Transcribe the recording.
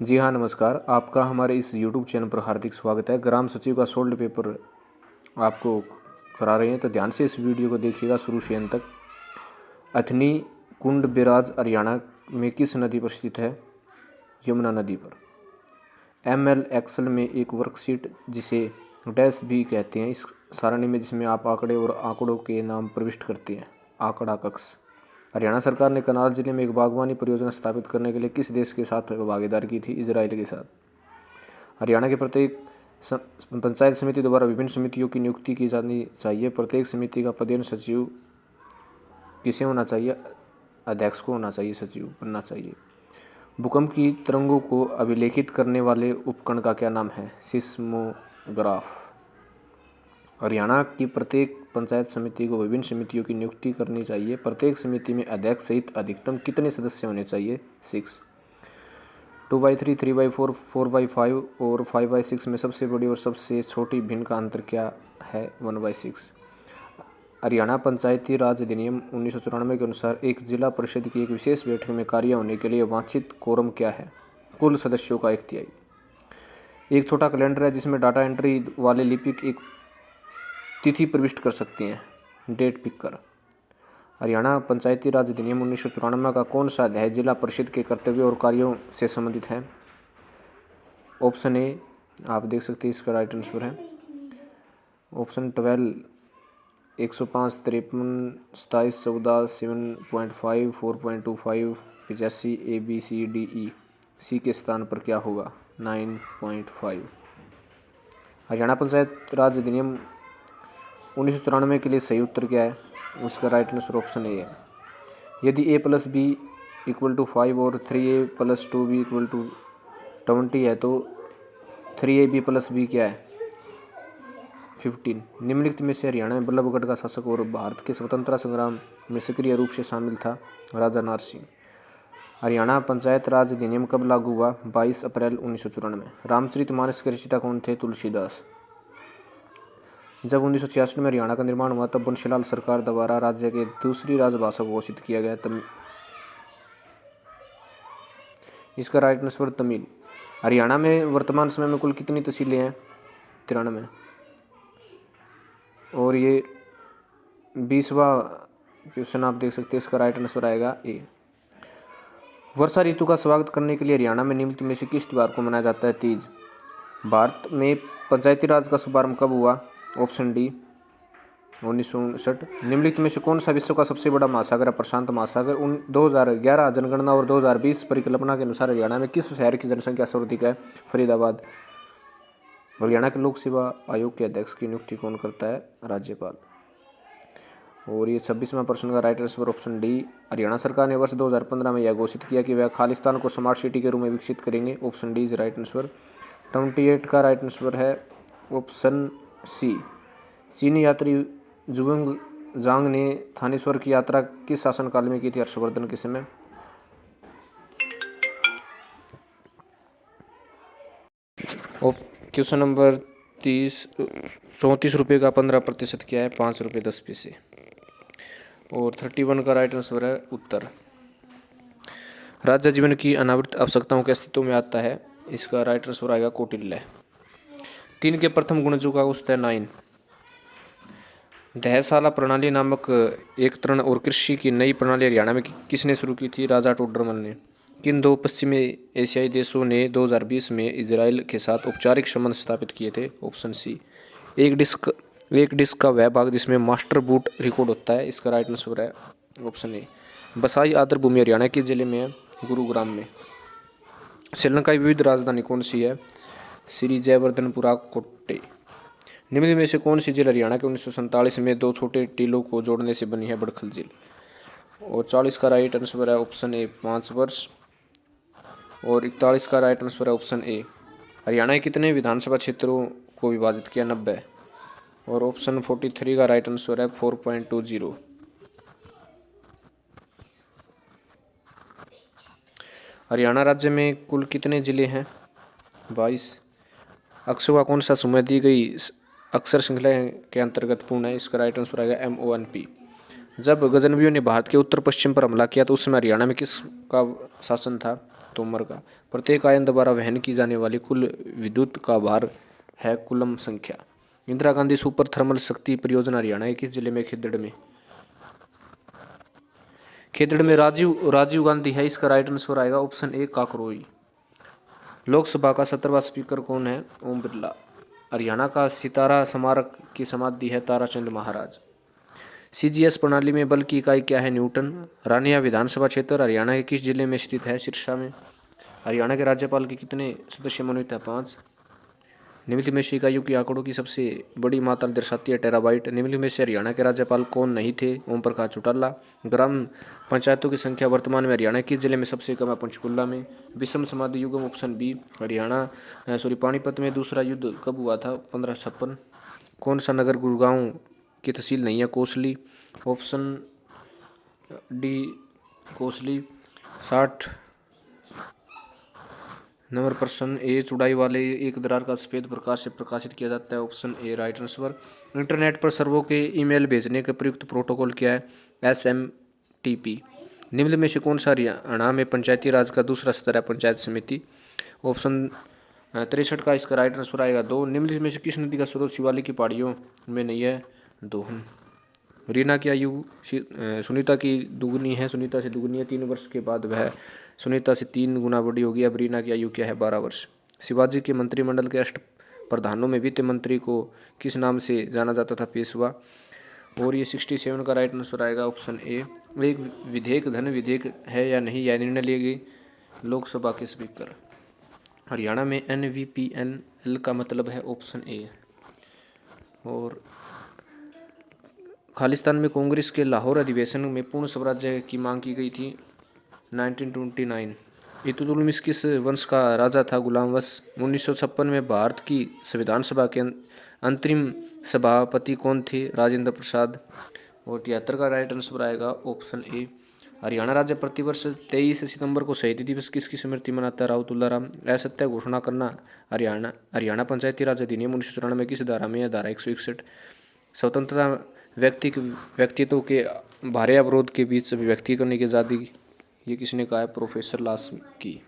जी हाँ, नमस्कार। आपका हमारे इस यूट्यूब चैनल पर हार्दिक स्वागत है। ग्राम सचिव का सोल्ड पेपर आपको करा रहे हैं, तो ध्यान से इस वीडियो को देखिएगा शुरू से अंत तक। अथनी कुंड बिराज हरियाणा में किस नदी पर स्थित है? यमुना नदी पर। ML एक्सेल में एक वर्कशीट जिसे डैश भी कहते हैं, इस सारणी में जिसमें आप आंकड़े और आंकड़ों के नाम प्रविष्ट करते हैं। आंकड़ा कक्ष। हरियाणा सरकार ने करनाल जिले में एक बागवानी परियोजना स्थापित करने के लिए किस देश के साथ भागीदारी की थी? इजराइल के साथ। हरियाणा के प्रत्येक पंचायत समिति द्वारा विभिन्न समितियों की नियुक्ति की जानी चाहिए। प्रत्येक समिति का पदेन सचिव किसे होना चाहिए? अध्यक्ष को होना चाहिए, सचिव बनना चाहिए। भूकंप की तरंगों को अभिलेखित करने वाले उपकरण का क्या नाम है? सिस्मोग्राफ। हरियाणा की प्रत्येक पंचायत समिति को विभिन्न समितियों की नियुक्ति करनी चाहिए। प्रत्येक समिति में अध्यक्ष सहित अधिकतम कितने सदस्य होने चाहिए? 6। 2/3, 3/4, 4/5 और 5/6 में सबसे बड़ी और सबसे छोटी भिन्न का अंतर क्या है? 1/6। हरियाणा पंचायती राज अधिनियम 1994 के अनुसार एक जिला परिषद की एक विशेष बैठक में कार्य होने के लिए वांछित कोरम क्या है? कुल सदस्यों का 1/3। एक छोटा कैलेंडर है जिसमें डाटा एंट्री वाले लिपिक एक तिथि प्रविष्ट कर सकते हैं, डेट पिकर। हरियाणा पंचायती राज अधिनियम 1994 का कौन सा अध्याय जिला परिषद के कर्तव्यों और कार्यों से संबंधित है? ऑप्शन ए, आप देख सकते हैं इसका राइट आंसर है ऑप्शन 12, 105, 53, 27, 14, 7.5, 4.25, 85, ABCDE। सी के स्थान पर क्या होगा? 9.5। हरियाणा पंचायत राज अधिनियम 1994 के लिए सही उत्तर क्या है? उसका राइट आंसर ऑप्शन ए है। यदि a+b = 5 और 3a+2b = 20 है तो 3ab+b क्या है? 15। निम्नलिखित में से हरियाणा में बल्लभगढ़ का शासक और भारत के स्वतंत्रता संग्राम में सक्रिय रूप से शामिल था? राजा नार सिंह। हरियाणा पंचायत राज अधिनियम कब लागू हुआ? 22 अप्रैल 1994। रामचरितमानस के रचयिता कौन थे? तुलसीदास। जब 1966 में हरियाणा का निर्माण हुआ तब बंशीलाल सरकार द्वारा राज्य के दूसरी राजभाषा घोषित किया गया इसका राइट आंसर तमिल। हरियाणा में वर्तमान समय में कुल कितनी तहसीलें हैं? 93। और ये 20वां क्वेश्चन आप देख सकते हैं, इसका राइट आंसर आएगा ए। वर्षा ऋतु का स्वागत करने के लिए हरियाणा में निम्नलिखित में से किस त्योहार को मनाया जाता है? तीज। भारत में पंचायती राज का शुभारंभ कब हुआ? Option D, 1959। निम्नलिखित में से कौन सा विश्व का सबसे बड़ा महासागर है? प्रशांत महासागर। 2011 जनगणना और 2020 परिकल्पना के अनुसार हरियाणा में किस शहर की जनसंख्या सर्वाधिक है? फरीदाबाद। हरियाणा के लोक सेवा आयोग के अध्यक्ष की नियुक्ति कौन करता है? राज्यपाल। और ये 26वां प्रश्न का right answer option D. Haryana सरकार ने वर्ष 2015 में यह घोषित किया कि वह खालिस्तान को स्मार्ट सिटी के रूप में विकसित करेंगे। Option D is right answer. 28 का राइट आंसर है ऑप्शन सी। चीनी यात्री जुएंग जांग ने थानेश्वर की यात्रा किस शासनकाल में की थी? हर्षवर्धन के समय। क्वेश्चन नंबर 34 रुपये का 15% क्या है? 5 रुपये 10 पैसे। और 31 का राइट आंसर है उत्तर। राज्य जीवन की अनावृत आवश्यकताओं के अस्तित्व में आता है, इसका राइट आंसर आएगा कौटिल्य। 3 के प्रथम गुणजों का औसत है 9। दहशाला प्रणाली नामक एक तृण और कृषि की नई प्रणाली हरियाणा में किसने शुरू की थी? राजा टोडरमल ने। किन 2 पश्चिमी एशियाई देशों ने 2020 में इजराइल के साथ औपचारिक संबंध स्थापित किए थे? Option C. एक डिस्क का वह भाग जिसमें मास्टर बूट रिकॉर्ड होता है, इसका राइट आंसर है ऑप्शन ए। बसाई आर्द्र भूमि हरियाणा के जिले में है? गुरुग्राम में। श्रीलंका की विविध राजधानी कौन सी है? श्री जयवर्धनपुरा कोट्टे। निम्न में से कौन सी झील हरियाणा के 1947 में 2 छोटे टीलों को जोड़ने से बनी है? बड़खल झील। और 40 का राइट आंसर है ऑप्शन ए 5 वर्ष। और 41 का राइट आंसर है ऑप्शन ए। हरियाणा के कितने विधानसभा क्षेत्रों को विभाजित किया? 90। और ऑप्शन 43 का राइट आंसर है 4.20। हरियाणा राज्य में कुल कितने जिले हैं? 22। अक्षरों का कौन सा समूह दी गई अक्षर श्रृंखला के अंतर्गत पूर्ण है? इसका राइट आंसर आएगा MONP। जब गजनवियों ने भारत के उत्तर पश्चिम पर हमला किया तो उस समय हरियाणा में किसका शासन था? तोमर का। प्रत्येक आयन द्वारा वहन की जाने वाली कुल विद्युत का भार है कूलम संख्या। इंदिरा गांधी सुपर थर्मल शक्ति परियोजना हरियाणा के किस जिले में? खेदड़ में। खेदड़ में राजीव गांधी है, इसका राइट आंसर आएगा ऑप्शन ए काकरोई। लोकसभा का 17वां स्पीकर कौन है? ओम बिरला। हरियाणा का सितारा स्मारक की समाधि है ताराचंद महाराज। सीजीएस प्रणाली में बल की इकाई क्या है? न्यूटन। रानिया विधानसभा क्षेत्र हरियाणा के किस जिले में स्थित है? सिरसा में। हरियाणा के राज्यपाल के कितने सदस्य मनोनीत है? 5। निम्नलिखित में से इकाइयों की आंकड़ों की सबसे बड़ी मात्रा दर्शाती है? टेराबाइट। निम्नलिखित में से हरियाणा के राज्यपाल कौन नहीं थे? ओम प्रकाश चौटाला। ग्राम पंचायतों की संख्या वर्तमान में हरियाणा किस जिले में सबसे कम है? पंचकुला में। विषम समाधि युगम ऑप्शन बी। पानीपत में दूसरा युद्ध कब हुआ था? 1556। कौन सा नगर गुड़गांव की तहसील नहीं है? Kosli. Option D Kosli. 60 number प्रश्न ए चौड़ाई वाले एक दरार का सफ़ेद प्रकाश से प्रकाशित किया जाता है। Option A right answer. Internet पर सर्वों के ईमेल भेजने का प्रयुक्त प्रोटोकॉल क्या है? SMTP। निम्न में से कौन सा हरियाणा में पंचायती राज का दूसरा स्तर है? पंचायत समिति। ऑप्शन 63 का इसका राइट आंसर आएगा 2। निम्नलिखित में से किस नदी का स्रोत शिवालिक की पहाड़ियों में नहीं है? दोहन। रीना की आयु सुनीता की दुगनी है, सुनीता से दुगनी है। 3 वर्ष के बाद वह सुनीता से 3 गुना बड़ी होगी। अब रीना की आयु क्या है? 12 वर्ष। शिवाजी के मंत्रिमंडल के अष्ट प्रधानों में वित्त मंत्री को किस नाम से जाना जाता था? पेशवा। और ये 67 का राइट आंसर आएगा ऑप्शन ए। एक विधेयक धन विधेयक है या नहीं, यह निर्णय लेगी लोकसभा के स्पीकर। हरियाणा में NVPNL का मतलब है ऑप्शन ए। और खालिस्तान में कांग्रेस के लाहौर अधिवेशन में पूर्ण स्वराज्य की मांग की गई थी 1929। इल्तुतमिश किस वंश का राजा था? गुलाम वंश। 1956 में भारत की संविधान सभा के अंतरिम सभापति कौन थे? राजेंद्र प्रसाद। और 73 का राइट आंसर आएगा ऑप्शन ए। हरियाणा राज्य प्रतिवर्ष 23 सितंबर को शहीदी दिवस किसकी स्मृति मनाता है? राव तुलाराम। असत्य घोषणा करना हरियाणा पंचायती राज अधिनियम 1994 में किस धारा में है? धारा 161। स्वतंत्रता व्यक्तित्व के भारे अवरोध के बीच अभिव्यक्ति करने की आज़ादी, ये किसने कहा है? प्रोफेसर लास की।